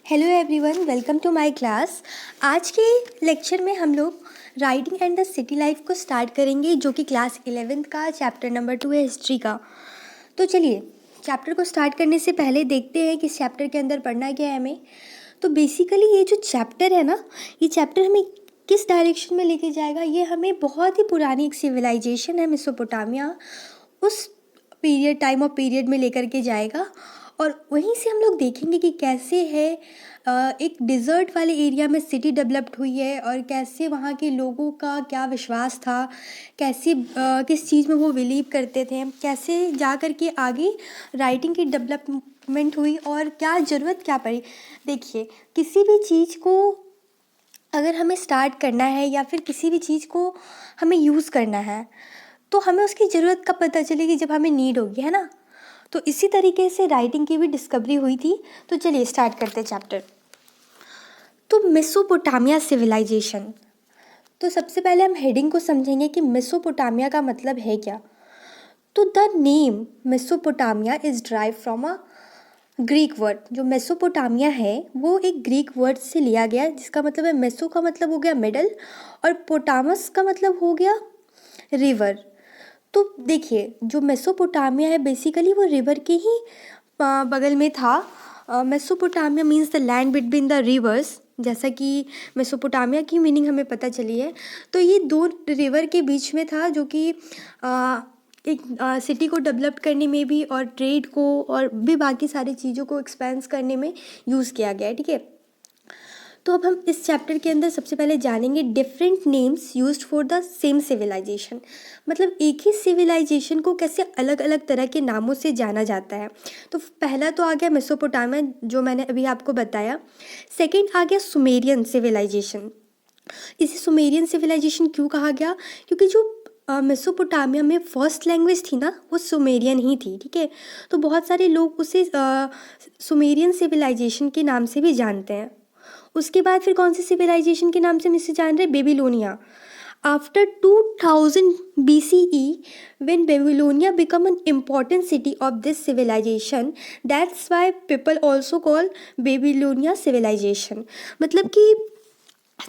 Hello everyone, welcome to my class. आज के lecture में हम लोग writing and the city life को स्टार्ट करेंगे, जो कि क्लास 11th का चैप्टर नंबर 2 है, हिस्ट्री का। तो चलिए, चैप्टर को स्टार्ट करने से पहले देखते हैं कि इस चैप्टर के अंदर पढ़ना क्या है हमें। तो बेसिकली ये जो चैप्टर है ना, ये चैप्टर हमें किस डायरेक्शन में लेके जाएगा, ये हमें बहुत ही पुरानी एक सिविलाइजेशन है मेसोपोटामिया, उस टाइम और पीरियड में लेकर के जाएगा। और वहीं से हम लोग देखेंगे कि कैसे है एक डिज़र्ट वाले एरिया में सिटी डेवलप्ड हुई है, और कैसे वहाँ के लोगों का क्या विश्वास था, कैसे किस चीज़ में वो बिलीव करते थे, कैसे जा कर के आगे राइटिंग की डेवलपमेंट हुई और क्या ज़रूरत क्या पड़ी। देखिए, किसी भी चीज़ को अगर हमें स्टार्ट करना है या फिर किसी भी चीज़ को हमें यूज़ करना है, तो हमें उसकी ज़रूरत कब पता चलेगी, जब हमें नीड होगी, है ना। तो इसी तरीके से राइटिंग की भी डिस्कवरी हुई थी। तो चलिए स्टार्ट करते हैं चैप्टर। तो मेसोपोटामिया सिविलाइजेशन। तो सबसे पहले हम हेडिंग को समझेंगे कि मेसोपोटामिया का मतलब है क्या। तो the name Mesopotamia is drive from a Greek word. जो मेसोपोटामिया है वो एक ग्रीक वर्ड से लिया गया, जिसका मतलब है, मेसो का मतलब हो गया मिडल और पोटामस का मतलब हो गया रिवर। तो देखिए, जो मेसोपोटामिया है बेसिकली वो रिवर के ही बगल में था। Mesopotamia means the land between the reverse, जैसा कि मेसोपोटामिया की मीनिंग हमें पता चली है। तो ये दो रिवर के बीच में था, जो कि एक सिटी को डेवलप करने में भी और ट्रेड को और भी बाकी सारी चीज़ों को एक्सपेंस करने में यूज़ किया गया है। ठीक है, तो अब हम इस चैप्टर के अंदर सबसे पहले जानेंगे different names used for the same civilisation. मतलब एक ही सिविलाइजेशन को कैसे अलग अलग तरह के नामों से जाना जाता है। तो पहला तो आ गया मेसोपोटामिया, जो मैंने अभी आपको बताया। सेकंड आ गया सुमेरियन सिविलाइजेशन। इसे सुमेरियन सिविलाइजेशन क्यों कहा गया, क्योंकि जो मेसोपोटामिया में फर्स्ट लैंग्वेज थी ना, वो सुमेरियन ही थी। ठीक है, तो बहुत सारे लोग उसे सुमेरियन सिविलाइजेशन के नाम से भी जानते हैं। उसके बाद फिर कौन सी सिविलाइजेशन के नाम से हम इसे जान रहे हैं, Babylonia. After 2000 BCE, when Babylonia become an important city of this civilization, that's why people also call Babylonia civilization। मतलब कि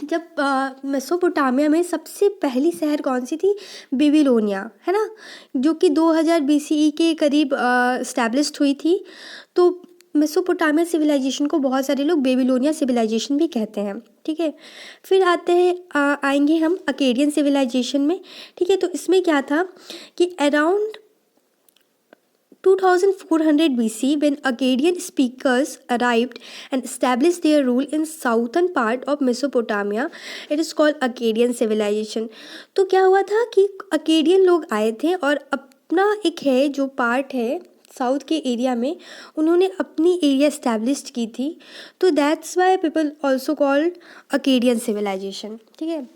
जब मेसोपोटामिया में सबसे पहली शहर कौन सी थी, बेबीलोनिया, है ना, जो कि 2000 BCE के करीब इस्टेब्लिश्ड हुई थी। तो मेसोपोटामिया सिविलाइजेशन को बहुत सारे लोग बेबीलोनिया सिविलाइजेशन भी कहते हैं। ठीक है, फिर आते हैं आएंगे हम अकेडियन सिविलाइजेशन में। ठीक है, तो इसमें क्या था कि around 2400 BC, when Akkadian speakers arrived and established their rule in southern part of Mesopotamia, it is called Akkadian civilization। तो क्या हुआ था कि अकेडियन लोग आए थे और अपना एक है जो पार्ट है साउथ के एरिया में, उन्होंने अपनी एरिया इस्टेब्लिश की थी। तो that's why people also called Akkadian civilisation. ठीक है,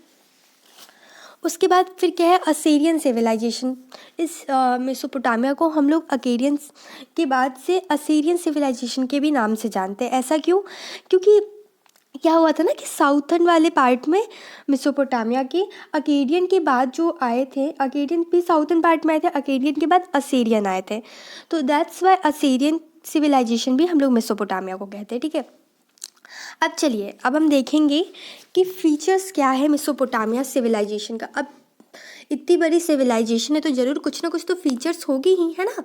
उसके बाद फिर क्या है, असीरियन सिविलाइजेशन। इस मेसोपोटामिया को हम लोग अकेडियन के बाद से असीरियन सिविलाइजेशन के भी नाम से जानते हैं। ऐसा क्यों, क्योंकि क्या हुआ था ना कि साउथर्न वाले पार्ट में मेसोपोटामिया के अकेडियन के बाद जो आए थे, अकेडियन भी साउथर्न पार्ट में आए थे, अकेडियन के बाद असीरियन आए थे। तो दैट्स वाई असीरियन सिविलाइजेशन भी हम लोग मेसोपोटामिया को कहते हैं। ठीक है, अब चलिए, अब हम देखेंगे कि फीचर्स क्या है मेसोपोटामिया सिविलाइजेशन का। अब इतनी बड़ी सिविलाइजेशन है तो ज़रूर कुछ ना कुछ तो फीचर्स होगी ही, है ना।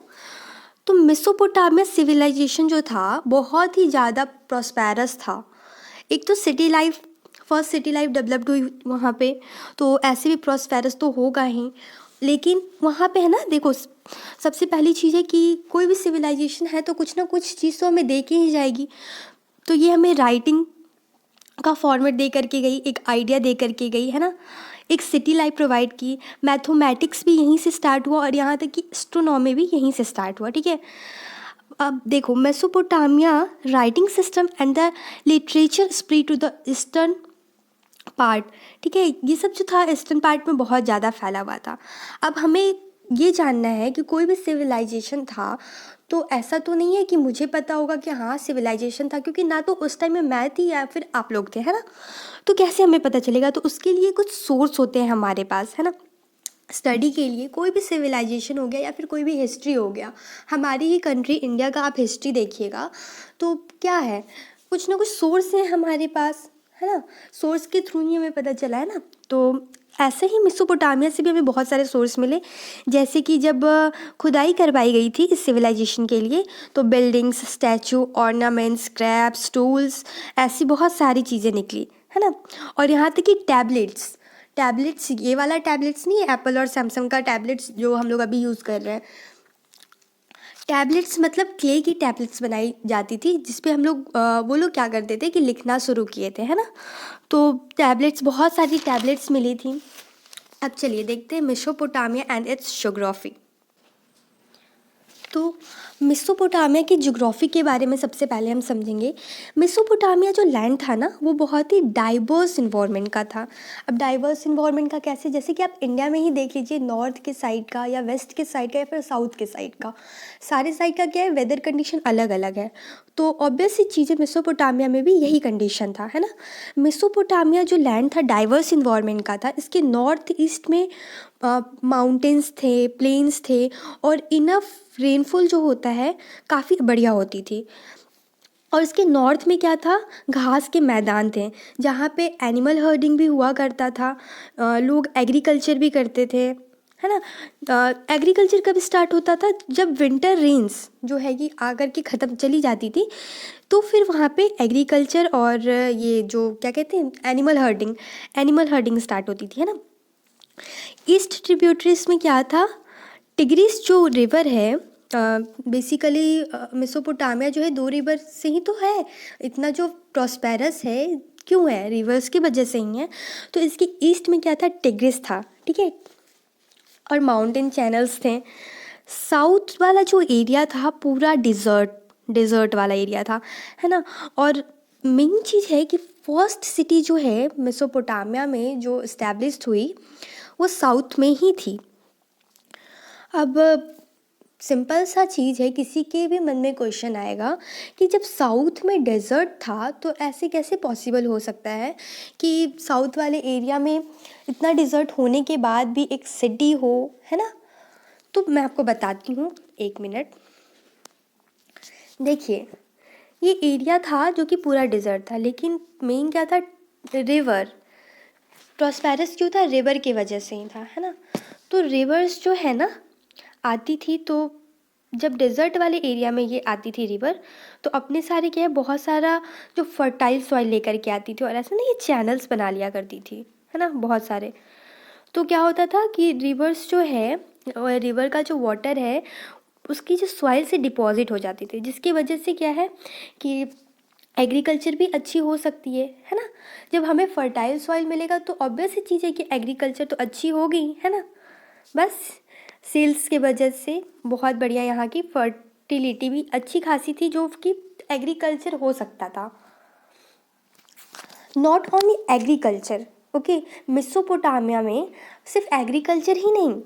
तो मेसोपोटामिया सिविलाइजेशन जो था बहुत ही ज़्यादा प्रॉस्पेरस था। एक तो city life, first city life developed हुई वहाँ पे, तो ऐसे भी प्रॉस्पेरस तो होगा ही। लेकिन वहाँ पे है ना, देखो, सबसे पहली चीज़ है कि कोई भी सिविलाइजेशन है तो कुछ ना कुछ चीज़ तो हमें दे के ही जाएगी। तो ये हमें राइटिंग का फॉर्मेट दे करके गई, एक आइडिया दे करके गई, है ना, एक सिटी लाइफ प्रोवाइड की। मैथमेटिक्स भी यहीं से स्टार्ट हुआ और यहाँ तक कि एस्ट्रोनॉमी भी यहीं से स्टार्ट हुआ। ठीक है, अब देखो, Mesopotamia writing system and the literature spread to the eastern part. ठीक है, ये सब जो था ईस्टर्न पार्ट में बहुत ज़्यादा फैला हुआ था। अब हमें ये जानना है कि कोई भी सिविलाइजेशन था, तो ऐसा तो नहीं है कि मुझे पता होगा कि हाँ सिविलाइजेशन था, क्योंकि ना तो उस टाइम में मैं थी या फिर आप लोग थे, है ना। तो कैसे हमें पता चलेगा, तो उसके लिए कुछ सोर्स होते हैं हमारे पास, है ना। स्टडी के लिए कोई भी सिविलाइजेशन हो गया या फिर कोई भी हिस्ट्री हो गया, हमारी ही कंट्री इंडिया का आप हिस्ट्री देखिएगा तो क्या है, कुछ ना कुछ सोर्स है हमारे पास, है ना, सोर्स के थ्रू ही हमें पता चला है ना। तो ऐसे ही मेसोपोटामिया से भी हमें बहुत सारे सोर्स मिले, जैसे कि जब खुदाई करवाई गई थी इस सिविलाइजेशन के लिए, तो buildings, statue, ornaments, scraps, tools, ऐसी बहुत सारी चीज़ें निकली, है ना। और यहाँ तक कि टैबलेट्स, टैबलेट्स, ये वाला टैबलेट्स नहीं है एप्पल और सैमसंग का टैबलेट्स जो हम लोग अभी यूज़ कर रहे हैं। टैबलेट्स मतलब क्ले की टैबलेट्स बनाई जाती थी, जिस पे हम लोग वो लोग क्या करते थे कि लिखना शुरू किए थे, है ना। तो टैबलेट्स, बहुत सारी टैबलेट्स मिली थी। अब चलिए देखते हैं मेसोपोटामिया एंड इट्स ज्योग्राफी। तो मेसोपोटामिया की ज्योग्राफी के बारे में सबसे पहले हम समझेंगे। मेसोपोटामिया जो लैंड था ना, वो बहुत ही डाइवर्स इन्वायरमेंट का था। अब डाइवर्स इन्वायरमेंट का कैसे, जैसे कि आप इंडिया में ही देख लीजिए, नॉर्थ के साइड का या वेस्ट के साइड का या फिर साउथ के साइड का, सारे साइड का क्या है, वेदर कंडीशन अलग अलग है। तो ऑब्वियस सी चीज़ है, मेसोपोटामिया में भी यही कंडीशन था, है ना। मेसोपोटामिया जो लैंड था डाइवर्स इन्वायरमेंट का था। इसके नॉर्थ ईस्ट में माउंटेन्स थे, प्लेन्स थे, और इनफ रेनफॉल जो होता है काफ़ी बढ़िया होती थी। और इसके नॉर्थ में क्या था, घास के मैदान थे, जहाँ पे एनिमल हर्डिंग भी हुआ करता था। लोग एग्रीकल्चर भी करते थे, है ना। एग्रीकल्चर कब स्टार्ट होता था, जब विंटर रेन्स जो है कि आकर के ख़त्म चली जाती थी, तो फिर वहाँ पे एग्रीकल्चर और ये जो क्या कहते हैं, एनिमल हर्डिंग स्टार्ट होती थी, है ना। ईस्ट ट्रिब्यूटरीज में क्या था, टिग्रिस जो रिवर है, बेसिकली मेसोपोटामिया जो है 2 रिवर से ही तो है, इतना जो प्रॉस्पेरस है क्यों है, रिवर्स की वजह से ही है। तो इसके ईस्ट में क्या था, टिग्रिस था, ठीक है, और माउंटेन चैनल्स थे। साउथ वाला जो एरिया था पूरा डिज़र्ट वाला एरिया था, है ना। और मेन चीज़ है कि फर्स्ट सिटी जो है मेसोपोटामिया में जो इस्टेब्लिश्ड हुई, वो साउथ में ही थी। अब सिंपल सा चीज़ है, किसी के भी मन में क्वेश्चन आएगा कि जब साउथ में डेजर्ट था तो ऐसे कैसे पॉसिबल हो सकता है कि साउथ वाले एरिया में इतना डिज़र्ट होने के बाद भी एक सिटी हो, है ना। तो मैं आपको बताती हूँ, 1 मिनट। देखिए, ये एरिया था जो कि पूरा डिज़र्ट था, लेकिन मेन क्या था, रिवर, प्रॉस्पेरस क्यों था, रिवर की वजह से ही था, है ना। तो रिवर्स जो है ना आती थी, तो जब डेजर्ट वाले एरिया में ये आती थी रिवर, तो अपने सारे क्या है, बहुत सारा जो फर्टाइल सॉइल लेकर के आती थी, और ऐसा ना ये चैनल्स बना लिया करती थी, है ना, बहुत सारे। तो क्या होता था कि रिवर्स जो है, रिवर का जो वाटर है, उसकी जो सॉइल से डिपॉजिट हो जाती थी, जिसकी वजह से क्या है कि एग्रीकल्चर भी अच्छी हो सकती है ना। जब हमें फर्टाइल सॉइल मिलेगा तो ऑब्वियस सी चीज़ है कि एग्रीकल्चर तो अच्छी होगी, है ना। बस सेल्स के वजह से बहुत बढ़िया यहाँ की फर्टिलिटी भी अच्छी खासी थी, जो कि एग्रीकल्चर हो सकता था। Not only agriculture, okay, Mesopotamia में सिर्फ एग्रीकल्चर ही नहीं,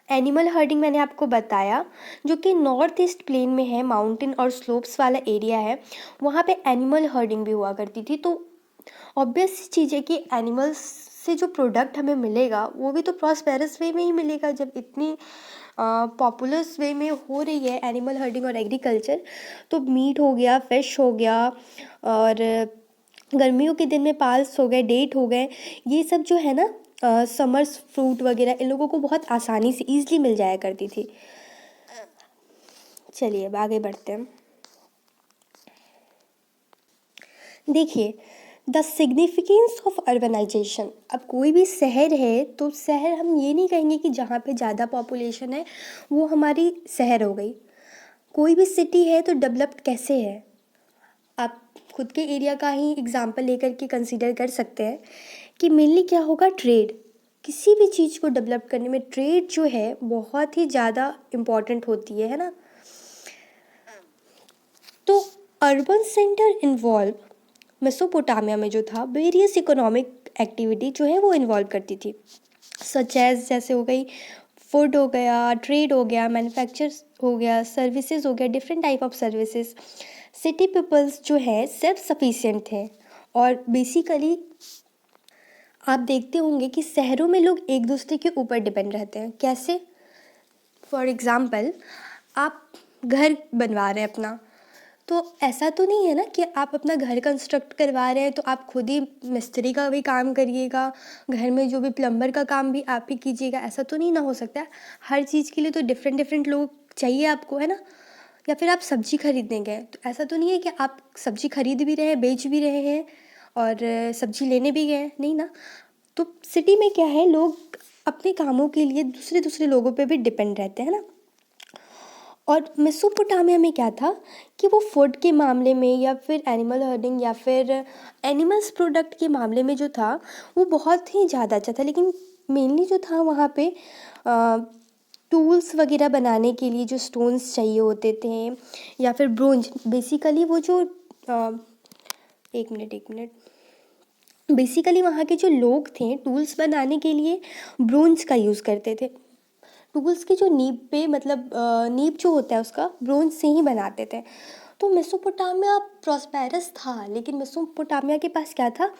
एनिमल हर्डिंग मैंने आपको बताया, जो कि नॉर्थ ईस्ट प्लेन में है, माउंटेन और स्लोप्स वाला एरिया है, वहाँ पे एनिमल हर्डिंग भी हुआ करती थी। तो ऑब्वियस चीज़ है कि एनिमल्स से जो प्रोडक्ट हमें मिलेगा वो भी तो प्रॉस्पेरस वे में ही मिलेगा, जब इतनी पॉपुलस वे में हो रही है एनिमल हर्डिंग और एग्रीकल्चर। तो मीट हो गया, फिश हो गया, और गर्मियों के दिन में पाल्स हो गए, डेट हो गए, ये सब जो है ना, समर्स फ्रूट वगैरह इन लोगों को बहुत आसानी से ईजिली मिल जाया करती थी। चलिए अब आगे बढ़ते हैं। देखिए, द सिग्निफिकेंस ऑफ अर्बनाइजेशन। अब कोई भी शहर है तो शहर हम ये नहीं कहेंगे कि जहाँ पे ज़्यादा पॉपुलेशन है वो हमारी शहर हो गई। कोई भी सिटी है तो डेवलप्ड कैसे है, आप खुद के एरिया का ही एग्जांपल लेकर के कंसीडर कर सकते हैं कि मेनली क्या होगा, ट्रेड। किसी भी चीज़ को डेवलप करने में ट्रेड जो है बहुत ही ज़्यादा इम्पॉर्टेंट होती है ना। तो अर्बन सेंटर इन्वॉल्व मेसोपोटामिया में जो था वेरियस इकोनॉमिक एक्टिविटी जो है वो इन्वॉल्व करती थी, सच एज जैसे हो गई फूड हो गया, ट्रेड हो गया, मैन्युफैक्चर हो गया, सर्विसेज हो गया, different type of services. City peoples जो है सेल्फ सफिशिएंट थे, और बेसिकली आप देखते होंगे कि शहरों में लोग एक दूसरे के ऊपर डिपेंड रहते हैं। कैसे, फॉर एग्ज़ाम्पल आप घर बनवा रहे हैं अपना, तो ऐसा तो नहीं है ना कि आप अपना घर कंस्ट्रक्ट करवा रहे हैं तो आप खुद ही मिस्त्री का भी काम करिएगा, घर में जो भी प्लम्बर का काम भी आप ही कीजिएगा, ऐसा तो नहीं ना हो सकता है। हर चीज़ के लिए तो डिफरेंट डिफरेंट लोग चाहिए आपको, है ना। या फिर आप सब्जी खरीदने गए तो ऐसा तो नहीं है कि आप सब्जी खरीद भी रहे हैं, बेच भी रहे हैं और सब्जी लेने भी गए, नहीं ना। तो सिटी में क्या है, लोग अपने कामों के लिए दूसरे दूसरे लोगों पे भी डिपेंड रहते हैं ना। और मेसोपोटामिया में क्या था कि वो फूड के मामले में या फिर एनिमल हर्डिंग या फिर एनिमल्स प्रोडक्ट के मामले में जो था वो बहुत ही ज़्यादा अच्छा था। लेकिन मेनली जो था वहाँ पे टूल्स वगैरह बनाने के लिए जो स्टोन्स चाहिए होते थे या फिर ब्रोंज, बेसिकली वो जो एक मिनट बेसिकली वहाँ के जो लोग थे टूल्स बनाने के लिए ब्रोंज का यूज़ करते थे। टूल्स की जो नीब पे मतलब नीब जो होता है उसका ब्रोंज से ही बनाते थे। तो मेसोपोटामिया प्रॉस्पेरस था, लेकिन मेसोपोटामिया के पास क्या था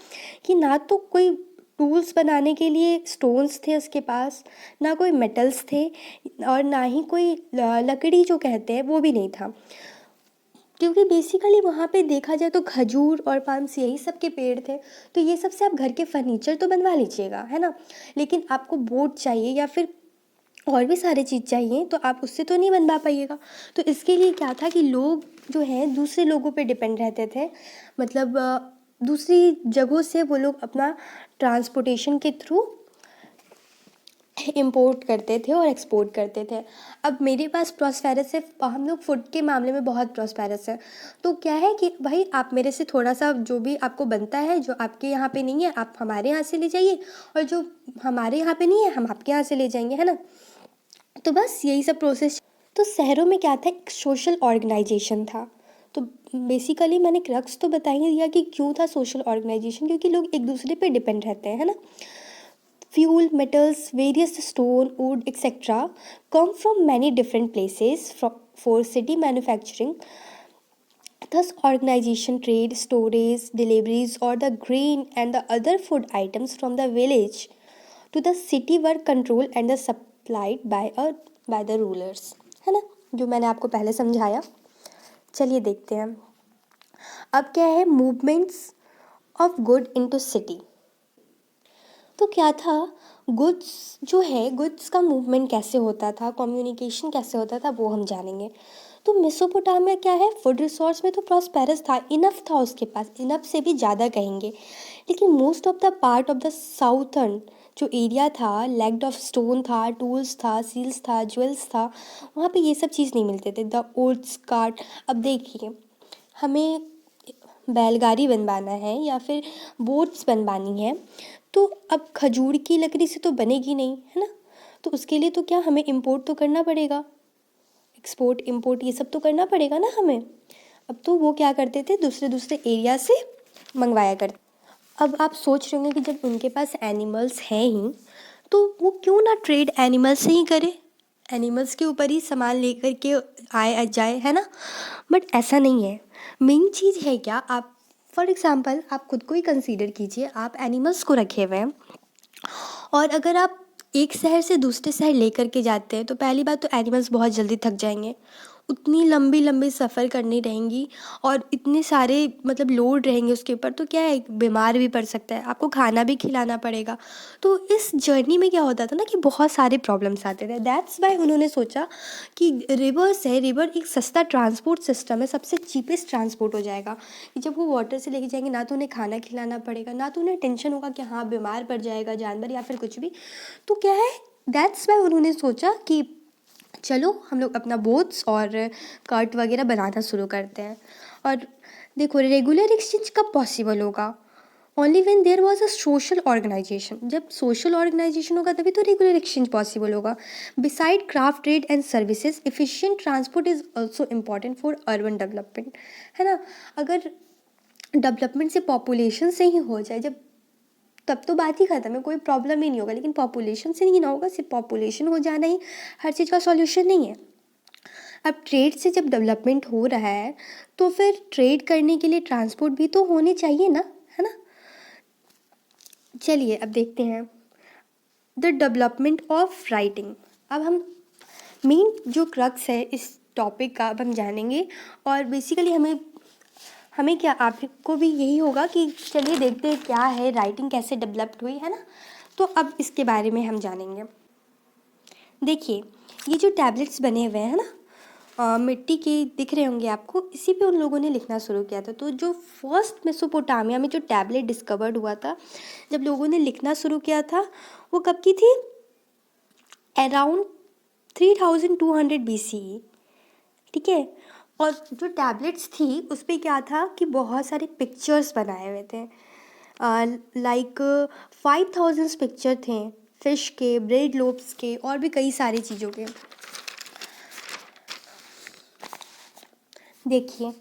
कि ना तो कोई टूल्स बनाने के लिए स्टोन्स थे उसके पास, ना कोई मेटल्स थे और ना ही कोई लकड़ी जो कहते हैं वो भी नहीं था। क्योंकि बेसिकली वहाँ पे देखा जाए तो खजूर और पाम्स यही सब के पेड़ थे, तो ये सब से आप घर के फर्नीचर तो बनवा लीजिएगा, है ना। लेकिन आपको बोर्ड चाहिए या फिर और भी सारी चीज़ चाहिए तो आप उससे तो नहीं बनवा पाइएगा। तो इसके लिए क्या था कि लोग जो हैं दूसरे लोगों पे डिपेंड रहते थे, मतलब दूसरी जगहों से वो लोग अपना ट्रांसपोर्टेशन के थ्रू इंपोर्ट करते थे और एक्सपोर्ट करते थे। अब मेरे पास प्रॉस्पेरस है, हम लोग फूड के मामले में बहुत प्रॉस्पेरस है। तो क्या है कि भाई आप मेरे से थोड़ा सा जो भी आपको बनता है, जो आपके यहाँ पे नहीं है आप हमारे यहाँ से ले जाइए, और जो हमारे यहाँ पे नहीं है हम आपके यहाँ से ले जाएंगे, है ना। तो बस यही सब प्रोसेस। तो शहरों में क्या था, एक सोशल ऑर्गेनाइजेशन था। तो बेसिकली मैंने क्रक्स तो बता ही दिया कि क्यों था सोशल ऑर्गेनाइजेशन, क्योंकि लोग एक दूसरे पे डिपेंड रहते हैं, है ना। Fuel, metals, various stone, wood, etc. come from many different places for city manufacturing. Thus, organization, trade, storage, deliveries, or the grain and the other food items from the village to the city were controlled and supplied by the rulers. है ना, जो मैंने आपको पहले समझाया। चलिए देखते हैं अब क्या है, movements of good into city. तो क्या था, गुड्स जो है, गुड्स का मूवमेंट कैसे होता था, कम्युनिकेशन कैसे होता था, वो हम जानेंगे। तो मेसोपोटामिया क्या है, फूड रिसोर्स में तो प्रॉस्पेरस था, इनफ था उसके पास, इनफ से भी ज़्यादा कहेंगे। लेकिन most of the part of the southern जो एरिया था, लैक्ड ऑफ स्टोन था, टूल्स था, सील्स था, ज्वेल्स था, वहाँ पे ये सब चीज़ नहीं मिलते थे। द ओट्स कार्ट, अब देखिए हमें बैलगाड़ी बनवाना है या फिर बोट्स बनवानी है, तो अब खजूर की लकड़ी से तो बनेगी नहीं, है ना। तो उसके लिए तो क्या हमें इंपोर्ट तो करना पड़ेगा, एक्सपोर्ट इंपोर्ट ये सब तो करना पड़ेगा ना हमें। अब तो वो क्या करते थे, दूसरे दूसरे एरिया से मंगवाया करते। अब आप सोच रहे होंगे कि जब उनके पास एनिमल्स हैं ही तो वो क्यों ना ट्रेड एनिमल्स से ही करे, एनिमल्स के ऊपर ही सामान लेकर के आए जाए, है ना। बट ऐसा नहीं है। मेन चीज़ है क्या, आप फॉर एग्ज़ाम्पल आप खुद को ही कंसीडर कीजिए, आप एनिमल्स को रखे हुए हैं और अगर आप एक शहर से दूसरे शहर लेकर के जाते हैं तो पहली बात तो एनिमल्स बहुत जल्दी थक जाएंगे, उतनी लंबी लंबी सफ़र करनी रहेंगी और इतने सारे मतलब लोड रहेंगे उसके ऊपर, तो क्या है बीमार भी पड़ सकता है, आपको खाना भी खिलाना पड़ेगा। तो इस जर्नी में क्या होता था ना कि बहुत सारे प्रॉब्लम्स आते थे। दैट्स वाई उन्होंने सोचा कि रिवर्स है, रिवर एक सस्ता ट्रांसपोर्ट सिस्टम है, सबसे चीपेस्ट ट्रांसपोर्ट हो जाएगा कि जब वो वाटर से लेके जाएंगे ना तो उन्हें खाना खिलाना पड़ेगा, ना तो उन्हें टेंशन होगा कि हाँ बीमार पड़ जाएगा जानवर या फिर कुछ भी। तो क्या है, दैट्स वाई उन्होंने सोचा कि चलो हम लोग अपना बोट्स और कार्ट वगैरह बनाना शुरू करते हैं। और देखो रेगुलर एक्सचेंज कब पॉसिबल होगा, only when there was a social organisation. जब सोशल ऑर्गेनाइजेशन होगा तभी तो रेगुलर एक्सचेंज पॉसिबल होगा। Beside craft trade and services, efficient transport is also important for urban development, है ना। अगर डेवलपमेंट से पॉपुलेशन से ही हो जाए जब, तब तो बात ही ख़त्म है, कोई प्रॉब्लम ही नहीं होगा। लेकिन पॉपुलेशन से नहीं ना होगा, सिर्फ पॉपुलेशन हो जाना ही हर चीज़ का सॉल्यूशन नहीं है। अब ट्रेड से जब डेवलपमेंट हो रहा है तो फिर ट्रेड करने के लिए ट्रांसपोर्ट भी तो होने चाहिए ना, है ना। चलिए अब देखते हैं द डेवलपमेंट ऑफ राइटिंग। अब हम मेन जो क्रक्स है इस टॉपिक का अब हम जानेंगे। और बेसिकली हमें हमें क्या, आपको भी यही होगा कि चलिए देखते हैं क्या है, राइटिंग कैसे डेवलप्ड हुई, है ना। तो अब इसके बारे में हम जानेंगे। देखिए, ये जो टैबलेट्स बने हुए हैं, है ना, मिट्टी के दिख रहे होंगे आपको, इसी पे उन लोगों ने लिखना शुरू किया था। तो जो फर्स्ट मेसोपोटामिया में जो टैबलेट डिस्कवर्ड हुआ था, जब लोगों ने लिखना शुरू किया था, वो कब की थी? अराउंड 3200 BCE, ठीक है। और जो टैबलेट्स थी उस पर क्या था कि बहुत सारे पिक्चर्स बनाए हुए थे, लाइक 5000 पिक्चर थे, फिश के, ब्रेड लोब्स के, और भी कई सारी चीज़ों के। देखिए,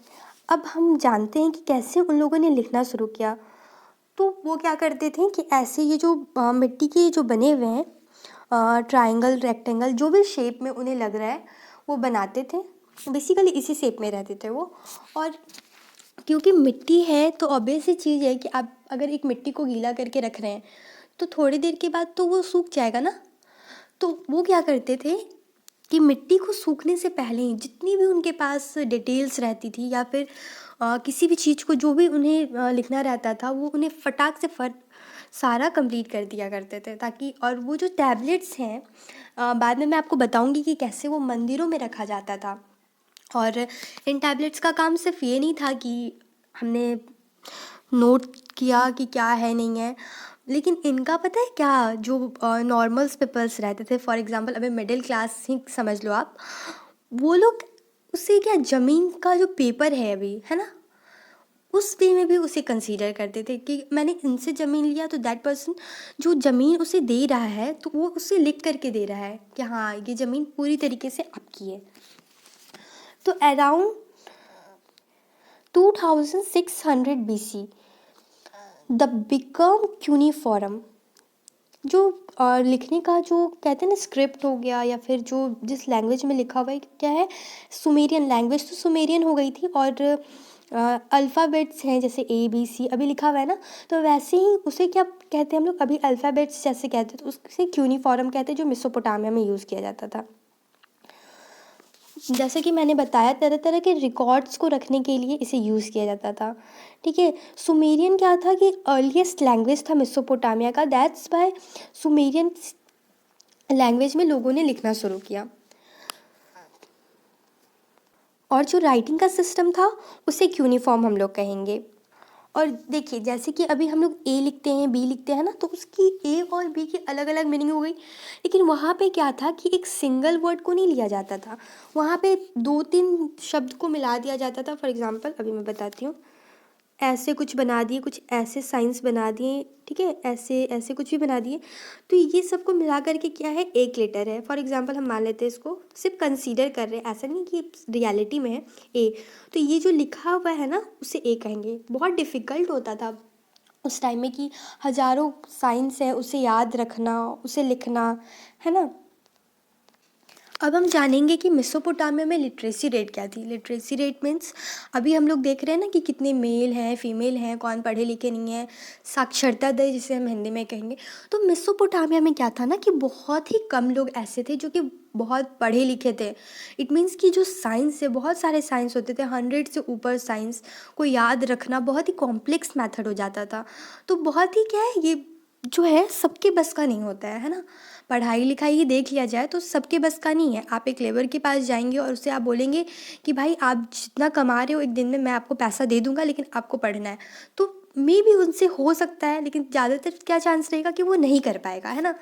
अब हम जानते हैं कि कैसे उन लोगों ने लिखना शुरू किया। तो वो क्या करते थे कि ऐसे ये जो मिट्टी के जो बने हुए हैं, ट्रायंगल, रेक्टेंगल, जो भी शेप में उन्हें लग रहा है वो बनाते थे। बेसिकली इसी शेप में रहते थे वो। और क्योंकि मिट्टी है तो ऑब्वियस सी चीज़ है कि आप अगर एक मिट्टी को गीला करके रख रहे हैं तो थोड़ी देर के बाद तो वो सूख जाएगा ना। तो वो क्या करते थे कि मिट्टी को सूखने से पहले ही जितनी भी उनके पास डिटेल्स रहती थी, या फिर किसी भी चीज़ को जो भी उन्हें लिखना रहता था, वो उन्हें फटाक से सारा कंप्लीट कर दिया करते थे, ताकि, और वो जो टैबलेट्स हैं बाद में मैं आपको बताऊंगी कि कैसे वो मंदिरों में रखा जाता था। और इन टैबलेट्स का काम सिर्फ ये नहीं था कि हमने नोट किया कि क्या है नहीं है, लेकिन इनका पता है क्या, जो नॉर्मल्स पीपल्स रहते थे, फॉर एग्जांपल अभी मिडिल क्लास ही समझ लो आप, वो लोग उससे क्या, ज़मीन का जो पेपर है अभी, है ना, उस वे में भी उसे कंसीडर करते थे कि मैंने इनसे ज़मीन लिया तो दैट पर्सन जो ज़मीन उसे दे रहा है तो वो उसे लिख करके दे रहा है कि हाँ ये ज़मीन पूरी तरीके से आपकी है। तो around 2600 BC the become cuneiform, जो लिखने का जो कहते हैं ना स्क्रिप्ट हो गया, या फिर जो जिस लैंग्वेज में लिखा हुआ है, क्या है, सुमेरियन लैंग्वेज, तो सुमेरियन हो गई थी। और अल्फ़ाबेट्स हैं जैसे ABC अभी लिखा हुआ है ना, तो वैसे ही उसे क्या कहते हैं हम लोग, अभी अल्फ़ाबेट्स जैसे कहते हैं, तो उससे क्यूनिफॉर्म कहते हैं, जो मेसोपोटामिया में यूज़ किया जाता था। जैसे कि मैंने बताया, तरह तरह के रिकॉर्ड्स को रखने के लिए इसे यूज़ किया जाता था, ठीक है। सुमेरियन क्या था कि अर्लीस्ट लैंग्वेज था मेसोपोटामिया का, दैट्स बाय सुमेरियन लैंग्वेज में लोगों ने लिखना शुरू किया। और जो राइटिंग का सिस्टम था उसे क्यूनिफॉर्म हम लोग कहेंगे। और देखिए, जैसे कि अभी हम लोग ए लिखते हैं, बी लिखते हैं ना, तो उसकी ए और बी की अलग अलग मीनिंग हो गई, लेकिन वहाँ पे क्या था कि एक सिंगल वर्ड को नहीं लिया जाता था, वहाँ पे 2-3 शब्द को मिला दिया जाता था। फॉर एग्जांपल अभी मैं बताती हूँ, ऐसे कुछ बना दिए, कुछ ऐसे साइंस बना दिए, ठीक है, ऐसे ऐसे कुछ भी बना दिए, तो ये सबको मिला करके क्या है, एक लेटर है। फॉर एग्जांपल हम मान लेते हैं, इसको सिर्फ कंसीडर कर रहे हैं, ऐसा नहीं कि रियलिटी में है ए, तो ये जो लिखा हुआ है ना उसे ए कहेंगे। बहुत डिफ़िकल्ट होता था उस टाइम में कि हज़ारों साइंस है उसे याद रखना, उसे लिखना, है ना। अब हम जानेंगे कि मेसोपोटामिया में लिटरेसी रेट क्या थी। लिटरेसी रेट मीन्स अभी हम लोग देख रहे हैं ना कि कितने मेल हैं, फीमेल हैं, कौन पढ़े लिखे नहीं है, साक्षरता दर जिसे हम हिंदी में कहेंगे। तो मेसोपोटामिया में क्या था ना कि बहुत ही कम लोग ऐसे थे जो कि बहुत पढ़े लिखे थे। इट मीन्स कि जो साइंस है, बहुत सारे साइंस होते थे, 100 से ऊपर साइंस को याद रखना बहुत ही कॉम्प्लेक्स मैथड हो जाता था। तो बहुत ही क्या है, ये जो है सबके बस का नहीं होता है ना। पढ़ाई लिखाई ही देख लिया जाए तो सबके बस का नहीं है। आप एक लेबर के पास जाएंगे और उससे आप बोलेंगे कि भाई आप जितना कमा रहे हो एक दिन में मैं आपको पैसा दे दूंगा, लेकिन आपको पढ़ना है, तो मे भी उनसे हो सकता है, लेकिन ज़्यादातर क्या चांस रहेगा कि वो नहीं कर पाएगा, है ना।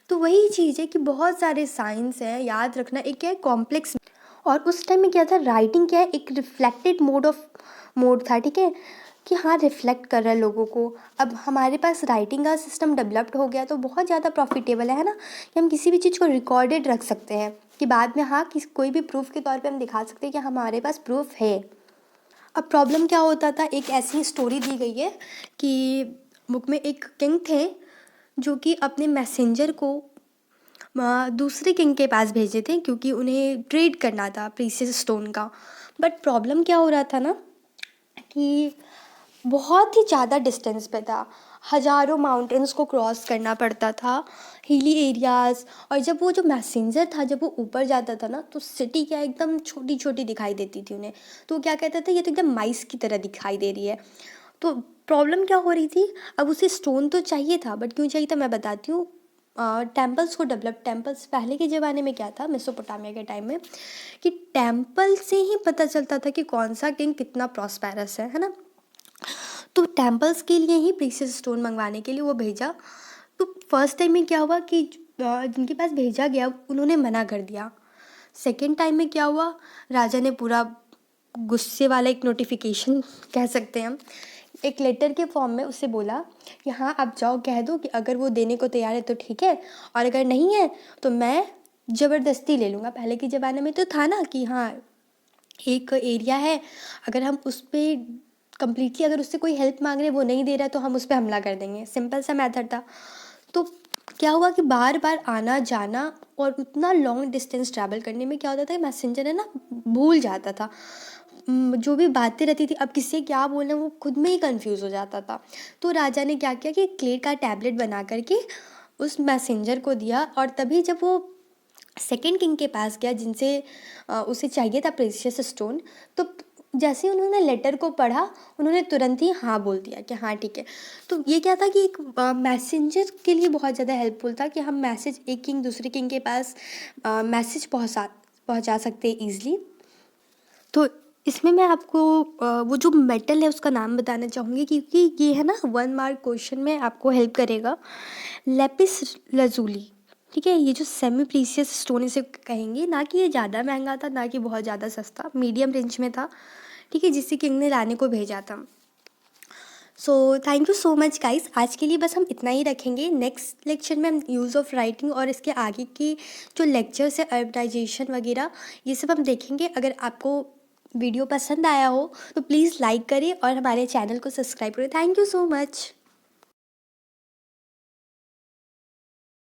तो वही चीज़ है कि बहुत सारे साइंस हैं, याद रखना एक क्या है कॉम्प्लेक्स। और उस टाइम में क्या था, राइटिंग क्या है, एक रिफ्लेक्टेड मोड था, ठीक है, कि हाँ रिफ्लेक्ट कर रहा है लोगों को। अब हमारे पास राइटिंग का सिस्टम डेवलप्ड हो गया तो बहुत ज़्यादा प्रॉफिटेबल है ना, कि हम किसी भी चीज़ को रिकॉर्डेड रख सकते हैं कि बाद में हाँ कोई भी प्रूफ के तौर पे हम दिखा सकते हैं कि हमारे पास प्रूफ है। अब प्रॉब्लम क्या होता था, एक ऐसी स्टोरी दी गई है कि बुक में एक किंग थे जो कि अपने मैसेंजर को दूसरे किंग के पास भेजे थे, क्योंकि उन्हें ट्रेड करना था प्रीशियस स्टोन का। बट प्रॉब्लम क्या हो रहा था ना कि बहुत ही ज़्यादा डिस्टेंस पे था, हज़ारों माउंटेन्स को क्रॉस करना पड़ता था, हिली एरियाज़। और जब वो जो मैसेंजर था जब वो ऊपर जाता था ना, तो सिटी क्या एकदम छोटी छोटी दिखाई देती थी उन्हें। तो वो क्या कहते थे, ये तो एकदम माइस की तरह दिखाई दे रही है। तो प्रॉब्लम क्या हो रही थी, अब उसे स्टोन तो चाहिए था, बट क्यों चाहिए था मैं बताती हूँ। टेम्पल्स को डेवलप, टेम्पल्स पहले के ज़माने में क्या था, मेसोपोटामिया के टाइम में, कि टेम्पल से ही पता चलता था कि कौन सा किंग कितना प्रॉस्पेरस है ना। तो टेम्पल्स के लिए ही प्रीशियस स्टोन मंगवाने के लिए वो भेजा। तो फर्स्ट टाइम में क्या हुआ कि जिनके पास भेजा गया उन्होंने मना कर दिया। सेकेंड टाइम में क्या हुआ, राजा ने पूरा गुस्से वाला एक नोटिफिकेशन कह सकते हैं हम, एक लेटर के फॉर्म में उससे बोला कि हाँ आप जाओ कह दो कि अगर वो देने को तैयार है तो ठीक है, और अगर नहीं है तो मैं ज़बरदस्ती ले लूँगा। पहले के ज़माने में तो था ना कि हाँ एक एरिया है, अगर हम उस पर कम्प्लीटली अगर उससे कोई हेल्प मांग रहे हैं वो नहीं दे रहा तो हम उस पर हमला कर देंगे, सिंपल सा मेथड था। तो क्या हुआ कि बार बार आना जाना और उतना लॉन्ग डिस्टेंस ट्रैवल करने में क्या होता था, मैसेंजर है ना भूल जाता था। जो भी बातें रहती थी अब किससे क्या बोलना वो खुद में ही कंफ्यूज हो जाता था। तो राजा ने क्या किया कि क्ले का टैबलेट बना करके उस मैसेंजर को दिया, और तभी जब वो सेकंड किंग के पास गया जिनसे उसे चाहिए था प्रेशियस स्टोन, तो जैसे ही उन्होंने लेटर को पढ़ा उन्होंने तुरंत ही हाँ बोल दिया कि हाँ ठीक है। तो ये क्या था कि एक मैसेंजर के लिए बहुत ज़्यादा हेल्पफुल था कि हम मैसेज एक किंग दूसरे किंग के पास मैसेज पहुँचा सकते हैं ईज़िली। तो इसमें मैं आपको वो जो मेटल है उसका नाम बताना चाहूँगी, क्योंकि ये है ना 1 मार्क क्वेश्चन में आपको हेल्प करेगा। लेपिस लजूली, ठीक है, ये जो सेमी प्रीशियस स्टोन इसे कहेंगे, ना कि ये ज़्यादा महंगा था ना कि बहुत ज़्यादा सस्ता, मीडियम रेंज में था, ठीक है, जिससे किंग ने लाने को भेजा था। So thank you so much guys, आज के लिए बस हम इतना ही रखेंगे। नेक्स्ट लेक्चर में हम यूज़ ऑफ राइटिंग और इसके आगे की जो लेक्चर्स है अर्बनाइजेशन वगैरह ये सब हम देखेंगे। अगर आपको वीडियो पसंद आया हो तो प्लीज़ लाइक करें और हमारे चैनल को सब्सक्राइब करें। Thank you so much.